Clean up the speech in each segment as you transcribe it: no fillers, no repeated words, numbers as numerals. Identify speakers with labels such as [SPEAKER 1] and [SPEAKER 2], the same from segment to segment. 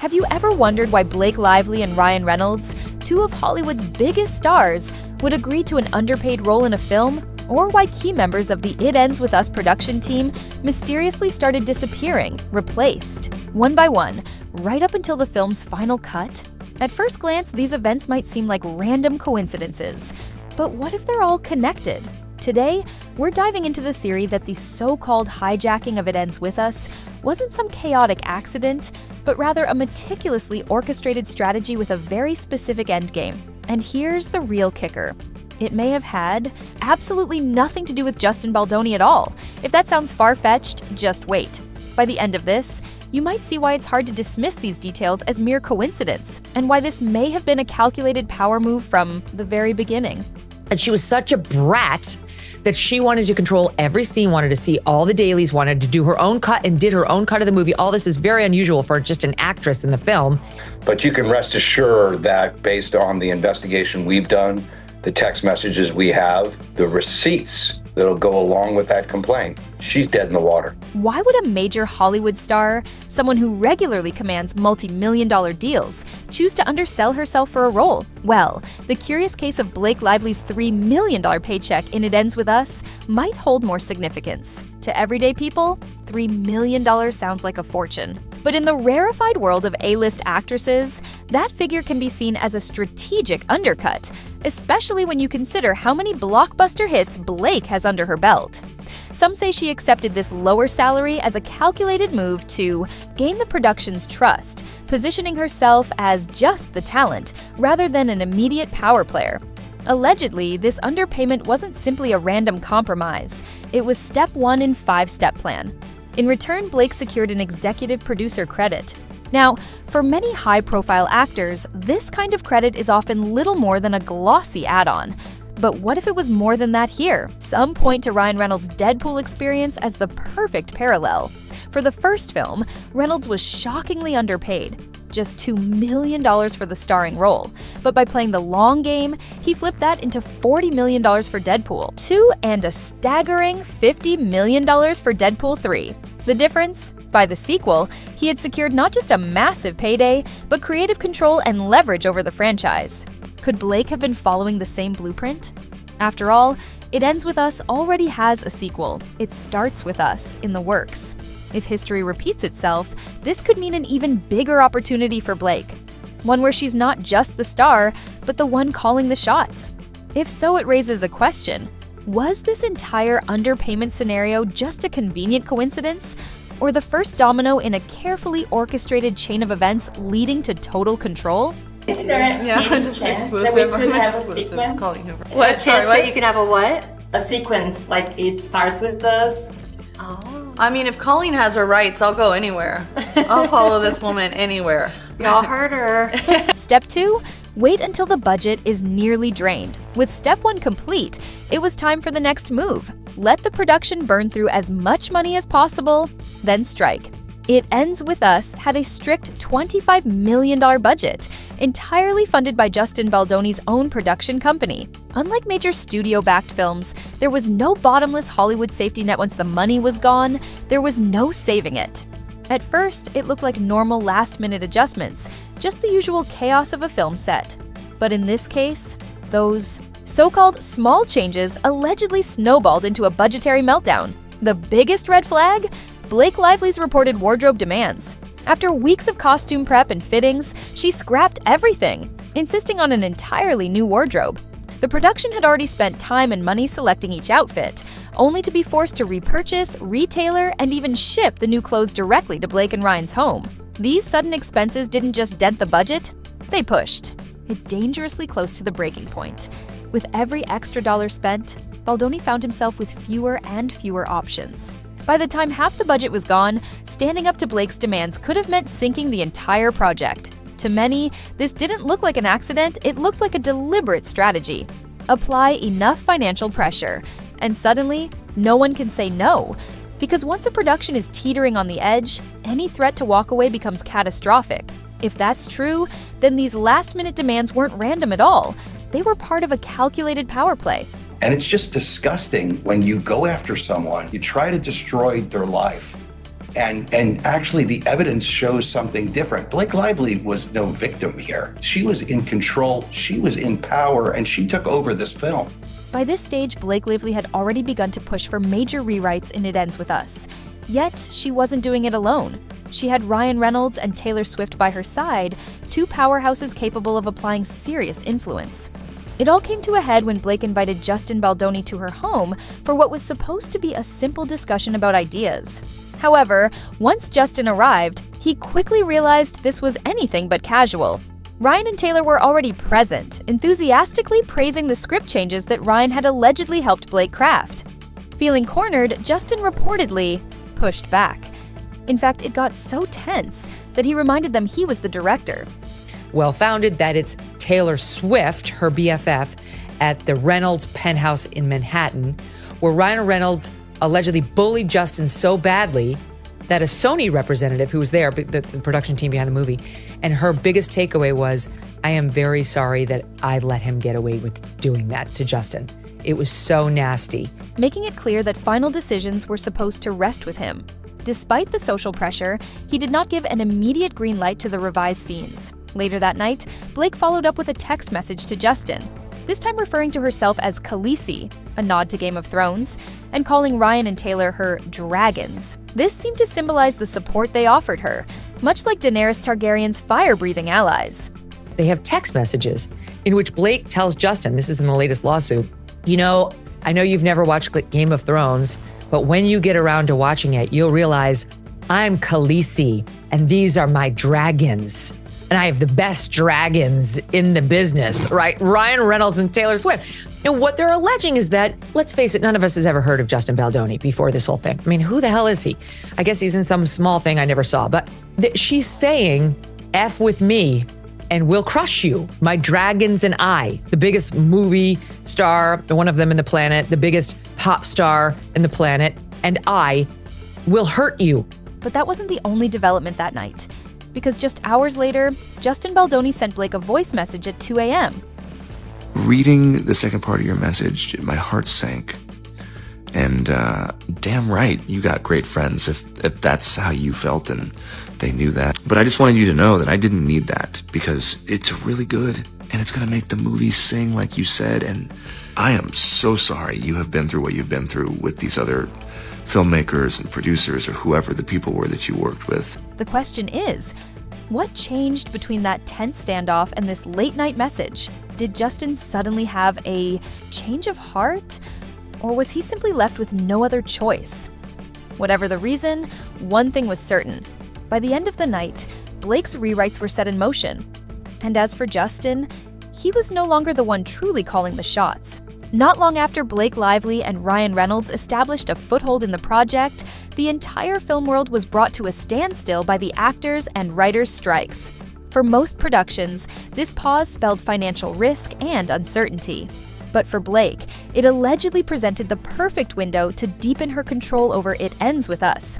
[SPEAKER 1] Have you ever wondered why Blake Lively and Ryan Reynolds, two of Hollywood's biggest stars, would agree to an underpaid role in a film? Or why key members of the It Ends With Us production team mysteriously started disappearing, replaced, one by one, right up until the film's final cut? At first glance, these events might seem like random coincidences, but what if they're all connected? Today, we're diving into the theory that the so-called hijacking of It Ends With Us wasn't some chaotic accident, but rather a meticulously orchestrated strategy with a very specific endgame. And here's the real kicker. It may have had absolutely nothing to do with Justin Baldoni at all. If that sounds far-fetched, just wait. By the end of this, you might see why it's hard to dismiss these details as mere coincidence, and why this may have been a calculated power move from the very beginning.
[SPEAKER 2] And she was such a brat that she wanted to control every scene, wanted to see all the dailies, wanted to do her own cut and did her own cut of the movie. All this is very unusual for just an actress in the film.
[SPEAKER 3] But you can rest assured that based on the investigation we've done, the text messages we have, the receipts that'll go along with that complaint, she's dead in the water.
[SPEAKER 1] Why would a major Hollywood star, someone who regularly commands multi-million-dollar deals, choose to undersell herself for a role? Well, the curious case of Blake Lively's $3 million paycheck in It Ends With Us might hold more significance. To everyday people, $3 million sounds like a fortune. But in the rarefied world of A-list actresses, that figure can be seen as a strategic undercut, especially when you consider how many blockbuster hits Blake has under her belt. Some say she accepted this lower salary as a calculated move to gain the production's trust, positioning herself as just the talent rather than an immediate power player. Allegedly, this underpayment wasn't simply a random compromise. It was step one in a 5-step plan. In return, Blake secured an executive producer credit. Now, for many high-profile actors, this kind of credit is often little more than a glossy add-on. But what if it was more than that here? Some point to Ryan Reynolds' Deadpool experience as the perfect parallel. For the first film, Reynolds was shockingly underpaid, just $2 million for the starring role. But by playing the long game, he flipped that into $40 million for Deadpool 2 and a staggering $50 million for Deadpool 3. The difference? By the sequel, he had secured not just a massive payday, but creative control and leverage over the franchise. Could Blake have been following the same blueprint? After all, It Ends With Us already has a sequel. It Starts With Us in the works. If history repeats itself, this could mean an even bigger opportunity for Blake. One where she's not just the star, but the one calling the shots. If so, it raises a question. Was this entire underpayment scenario just a convenient coincidence, or the first domino in a carefully orchestrated chain of events leading to total control?
[SPEAKER 4] Is there any
[SPEAKER 5] just
[SPEAKER 4] chance
[SPEAKER 5] exclusive.
[SPEAKER 4] that we could
[SPEAKER 5] I'm
[SPEAKER 4] have a
[SPEAKER 5] exclusive
[SPEAKER 4] sequence?
[SPEAKER 5] calling her.
[SPEAKER 6] What chance that you can have a what?
[SPEAKER 4] A sequence, like It Starts With Us.
[SPEAKER 6] Oh.
[SPEAKER 5] I mean, if Colleen has her rights, I'll go anywhere. I'll follow this woman anywhere.
[SPEAKER 6] Y'all heard her.
[SPEAKER 1] Step 2, wait until the budget is nearly drained. With step 1 complete, it was time for the next move. Let the production burn through as much money as possible, then strike. It Ends With Us had a strict $25 million budget, entirely funded by Justin Baldoni's own production company. Unlike major studio-backed films, there was no bottomless Hollywood safety net once the money was gone. There was no saving it. At first, it looked like normal last-minute adjustments, just the usual chaos of a film set. But in this case, those so-called small changes allegedly snowballed into a budgetary meltdown. The biggest red flag? Blake Lively's reported wardrobe demands. After weeks of costume prep and fittings, she scrapped everything, insisting on an entirely new wardrobe. The production had already spent time and money selecting each outfit, only to be forced to repurchase, retailer, and even ship the new clothes directly to Blake and Ryan's home. These sudden expenses didn't just dent the budget, they pushed it dangerously close to the breaking point. With every extra dollar spent, Baldoni found himself with fewer and fewer options. By the time half the budget was gone, standing up to Blake's demands could have meant sinking the entire project. To many, this didn't look like an accident, it looked like a deliberate strategy. Apply enough financial pressure, and suddenly, no one can say no. Because once a production is teetering on the edge, any threat to walk away becomes catastrophic. If that's true, then these last-minute demands weren't random at all. They were part of a calculated power play.
[SPEAKER 7] And it's just disgusting when you go after someone, you try to destroy their life, And actually the evidence shows something different. Blake Lively was no victim here. She was in control, she was in power, and she took over this film.
[SPEAKER 1] By this stage, Blake Lively had already begun to push for major rewrites in It Ends With Us. Yet, she wasn't doing it alone. She had Ryan Reynolds and Taylor Swift by her side, two powerhouses capable of applying serious influence. It all came to a head when Blake invited Justin Baldoni to her home for what was supposed to be a simple discussion about ideas. However, once Justin arrived, he quickly realized this was anything but casual. Ryan and Taylor were already present, enthusiastically praising the script changes that Ryan had allegedly helped Blake craft. Feeling cornered, Justin reportedly pushed back. In fact, it got so tense that he reminded them he was the director.
[SPEAKER 2] Well-founded that it's Taylor Swift, her BFF, at the Reynolds penthouse in Manhattan, where Ryan Reynolds allegedly bullied Justin so badly that a Sony representative who was there, the production team behind the movie, and her biggest takeaway was, I am very sorry that I let him get away with doing that to Justin. It was so nasty.
[SPEAKER 1] Making it clear that final decisions were supposed to rest with him. Despite the social pressure, he did not give an immediate green light to the revised scenes. Later that night, Blake followed up with a text message to Justin, this time referring to herself as Khaleesi, a nod to Game of Thrones, and calling Ryan and Taylor her dragons. This seemed to symbolize the support they offered her, much like Daenerys Targaryen's fire-breathing allies.
[SPEAKER 2] They have text messages in which Blake tells Justin, this is in the latest lawsuit, you know, I know you've never watched Game of Thrones, but when you get around to watching it, you'll realize I'm Khaleesi, and these are my dragons. And I have the best dragons in the business, right? Ryan Reynolds and Taylor Swift. And what they're alleging is that, let's face it, none of us has ever heard of Justin Baldoni before this whole thing. I mean, who the hell is he? I guess he's in some small thing I never saw. But she's saying, F with me and we'll crush you. My dragons and I, the biggest movie star, one of them in the planet, the biggest pop star in the planet, and I will hurt you.
[SPEAKER 1] But that wasn't the only development that night. Because just hours later, Justin Baldoni sent Blake a voice message at 2 a.m.
[SPEAKER 8] Reading the second part of your message, my heart sank. And damn right, you got great friends if that's how you felt and they knew that. But I just wanted you to know that I didn't need that because it's really good and it's gonna make the movie sing like you said. And I am so sorry you have been through what you've been through with these other filmmakers and producers or whoever the people were that you worked with.
[SPEAKER 1] The question is, what changed between that tense standoff and this late-night message? Did Justin suddenly have a change of heart? Or was he simply left with no other choice? Whatever the reason, one thing was certain. By the end of the night, Blake's rewrites were set in motion. And as for Justin, he was no longer the one truly calling the shots. Not long after Blake Lively and Ryan Reynolds established a foothold in the project, the entire film world was brought to a standstill by the actors' and writers' strikes. For most productions, this pause spelled financial risk and uncertainty. But for Blake, it allegedly presented the perfect window to deepen her control over It Ends With Us.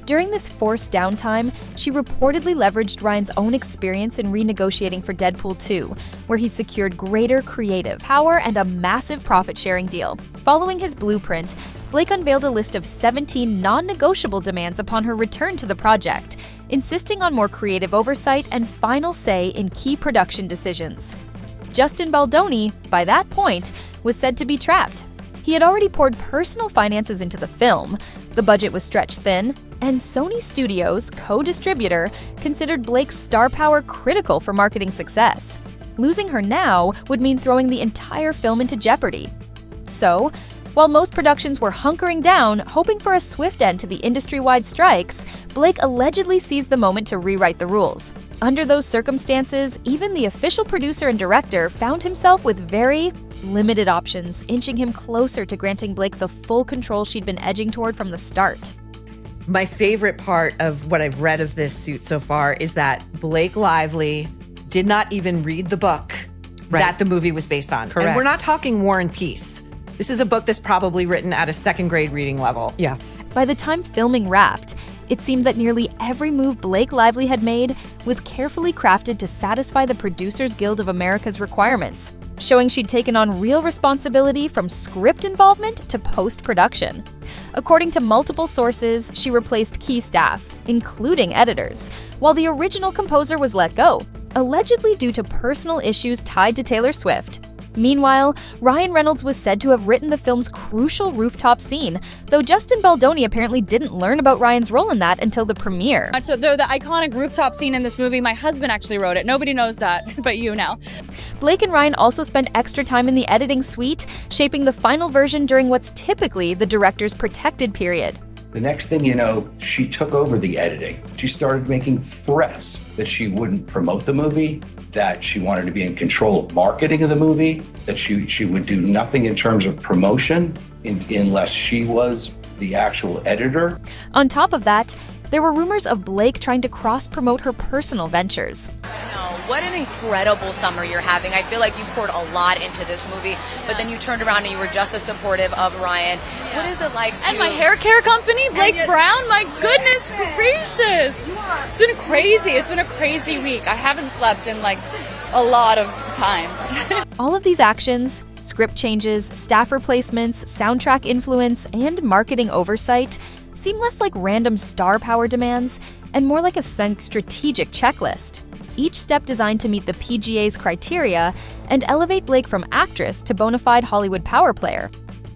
[SPEAKER 1] During this forced downtime, she reportedly leveraged Ryan's own experience in renegotiating for Deadpool 2, where he secured greater creative power and a massive profit-sharing deal. Following his blueprint, Blake unveiled a list of 17 non-negotiable demands upon her return to the project, insisting on more creative oversight and final say in key production decisions. Justin Baldoni, by that point, was said to be trapped. He had already poured personal finances into the film, the budget was stretched thin, and Sony Studios, co-distributor, considered Blake's star power critical for marketing success. Losing her now would mean throwing the entire film into jeopardy. So, while most productions were hunkering down, hoping for a swift end to the industry-wide strikes, Blake allegedly seized the moment to rewrite the rules. Under those circumstances, even the official producer and director found himself with very limited options, inching him closer to granting Blake the full control she'd been edging toward from the start.
[SPEAKER 9] My favorite part of what I've read of this suit so far is that Blake Lively did not even read the book that the movie was based on.
[SPEAKER 2] Correct.
[SPEAKER 9] And we're not talking War and Peace. This is a book that's probably written at a second grade reading level.
[SPEAKER 2] Yeah.
[SPEAKER 1] By the time filming wrapped, it seemed that nearly every move Blake Lively had made was carefully crafted to satisfy the Producers Guild of America's requirements. showing she'd taken on real responsibility from script involvement to post-production. According to multiple sources, she replaced key staff, including editors, while the original composer was let go, allegedly due to personal issues tied to Taylor Swift. Meanwhile, Ryan Reynolds was said to have written the film's crucial rooftop scene, though Justin Baldoni apparently didn't learn about Ryan's role in that until the premiere.
[SPEAKER 10] So the iconic rooftop scene in this movie, my husband actually wrote it. Nobody knows that, but you now.
[SPEAKER 1] Blake and Ryan also spent extra time in the editing suite, shaping the final version during what's typically the director's protected period.
[SPEAKER 7] The next thing you know, she took over the editing. She started making threats that she wouldn't promote the movie, that she wanted to be in control of marketing of the movie, that she would do nothing in terms of promotion unless she was the actual editor.
[SPEAKER 1] On top of that, there were rumors of Blake trying to cross-promote her personal ventures.
[SPEAKER 11] What an incredible summer you're having. I feel like you poured a lot into this movie, but then you turned around and you were just as supportive of Ryan. What is it like to...
[SPEAKER 10] And my hair care company, Blake Brown, my goodness gracious. It's been crazy. It's been a crazy week. I haven't slept in like a lot of time.
[SPEAKER 1] All of these actions, script changes, staff replacements, soundtrack influence, and marketing oversight seem less like random star power demands and more like a strategic checklist. Each step designed to meet the PGA's criteria and elevate Blake from actress to bona fide Hollywood power player.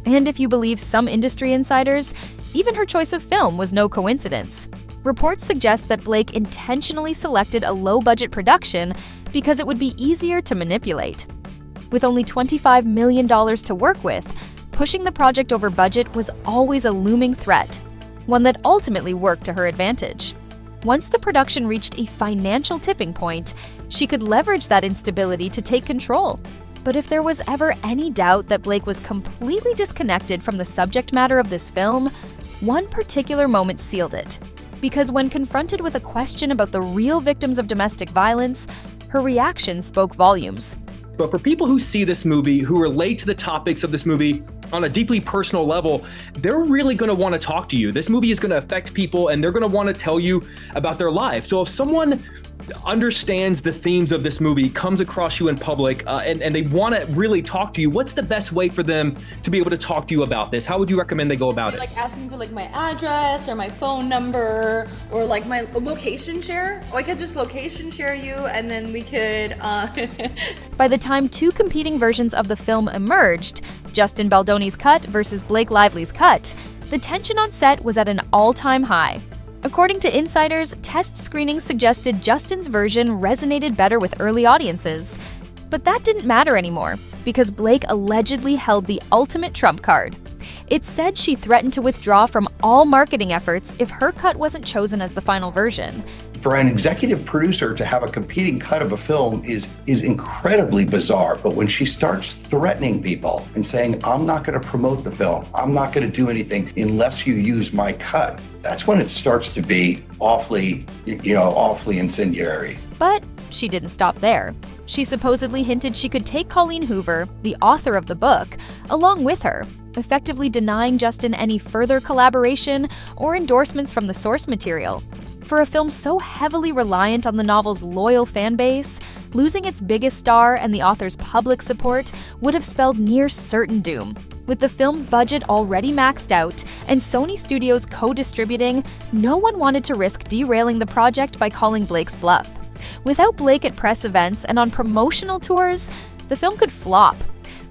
[SPEAKER 1] And if you believe some industry insiders, even her choice of film was no coincidence. Reports suggest that Blake intentionally selected a low-budget production because it would be easier to manipulate. With only $25 million to work with, pushing the project over budget was always a looming threat, one that ultimately worked to her advantage. Once the production reached a financial tipping point, she could leverage that instability to take control. But if there was ever any doubt that Blake was completely disconnected from the subject matter of this film, one particular moment sealed it. Because when confronted with a question about the real victims of domestic violence, her reaction spoke volumes.
[SPEAKER 12] But for people who see this movie, who relate to the topics of this movie on a deeply personal level, they're really going to want to talk to you. This movie is going to affect people and they're going to want to tell you about their life. So if someone understands the themes of this movie, comes across you in public, and they want to really talk to you, what's the best way for them to be able to talk to you about this? How would you recommend they go about it?
[SPEAKER 10] Like asking for like my address or my phone number or like my location share. Or I could just location share you and then we could...
[SPEAKER 1] By the time two competing versions of the film emerged, Justin Baldoni's cut versus Blake Lively's cut, the tension on set was at an all-time high. According to insiders, test screenings suggested Justin's version resonated better with early audiences. But that didn't matter anymore, because Blake allegedly held the ultimate trump card. It said she threatened to withdraw from all marketing efforts if her cut wasn't chosen as the final version.
[SPEAKER 7] For an executive producer to have a competing cut of a film is incredibly bizarre. But when she starts threatening people and saying, I'm not going to promote the film, I'm not going to do anything unless you use my cut, that's when it starts to be awfully incendiary.
[SPEAKER 1] But she didn't stop there. She supposedly hinted she could take Colleen Hoover, the author of the book, along with her, effectively denying Justin any further collaboration or endorsements from the source material. For a film so heavily reliant on the novel's loyal fan base, losing its biggest star and the author's public support would have spelled near certain doom. With the film's budget already maxed out and Sony Studios co-distributing, no one wanted to risk derailing the project by calling Blake's bluff. Without Blake at press events and on promotional tours, the film could flop,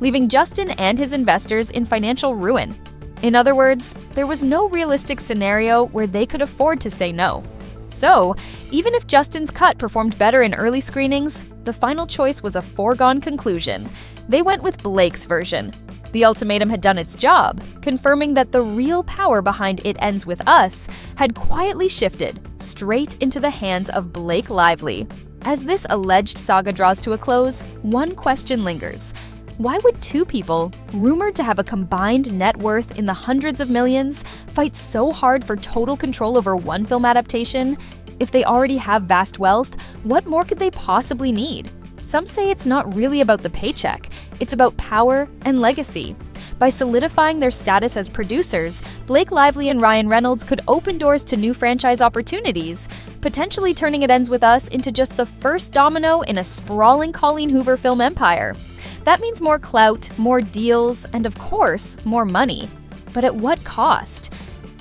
[SPEAKER 1] leaving Justin and his investors in financial ruin. In other words, there was no realistic scenario where they could afford to say no. So, even if Justin's cut performed better in early screenings, the final choice was a foregone conclusion. They went with Blake's version. The ultimatum had done its job, confirming that the real power behind It Ends With Us had quietly shifted straight into the hands of Blake Lively. As this alleged saga draws to a close, one question lingers. Why would two people, rumored to have a combined net worth in the hundreds of millions, fight so hard for total control over one film adaptation? If they already have vast wealth, what more could they possibly need? Some say it's not really about the paycheck, it's about power and legacy. By solidifying their status as producers, Blake Lively and Ryan Reynolds could open doors to new franchise opportunities, potentially turning It Ends With Us into just the first domino in a sprawling Colleen Hoover film empire. That means more clout, more deals, and of course, more money. But at what cost?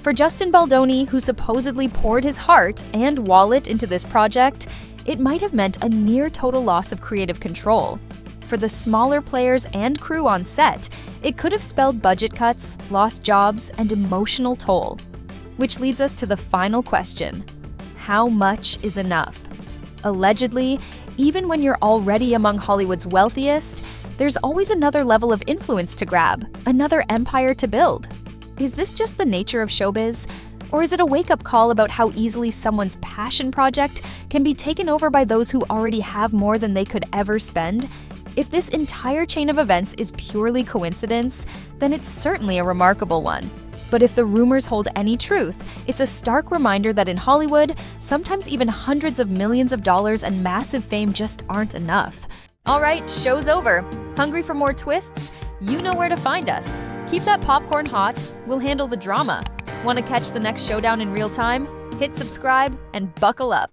[SPEAKER 1] For Justin Baldoni, who supposedly poured his heart and wallet into this project, it might have meant a near-total loss of creative control. For the smaller players and crew on set, it could have spelled budget cuts, lost jobs, and emotional toll. Which leads us to the final question: how much is enough? Allegedly, even when you're already among Hollywood's wealthiest, there's always another level of influence to grab, another empire to build. Is this just the nature of showbiz? Or is it a wake-up call about how easily someone's passion project can be taken over by those who already have more than they could ever spend? If this entire chain of events is purely coincidence, then it's certainly a remarkable one. But if the rumors hold any truth, it's a stark reminder that in Hollywood, sometimes even hundreds of millions of dollars and massive fame just aren't enough. All right, show's over. Hungry for more twists? You know where to find us. Keep that popcorn hot, we'll handle the drama. Want to catch the next showdown in real time? Hit subscribe and buckle up.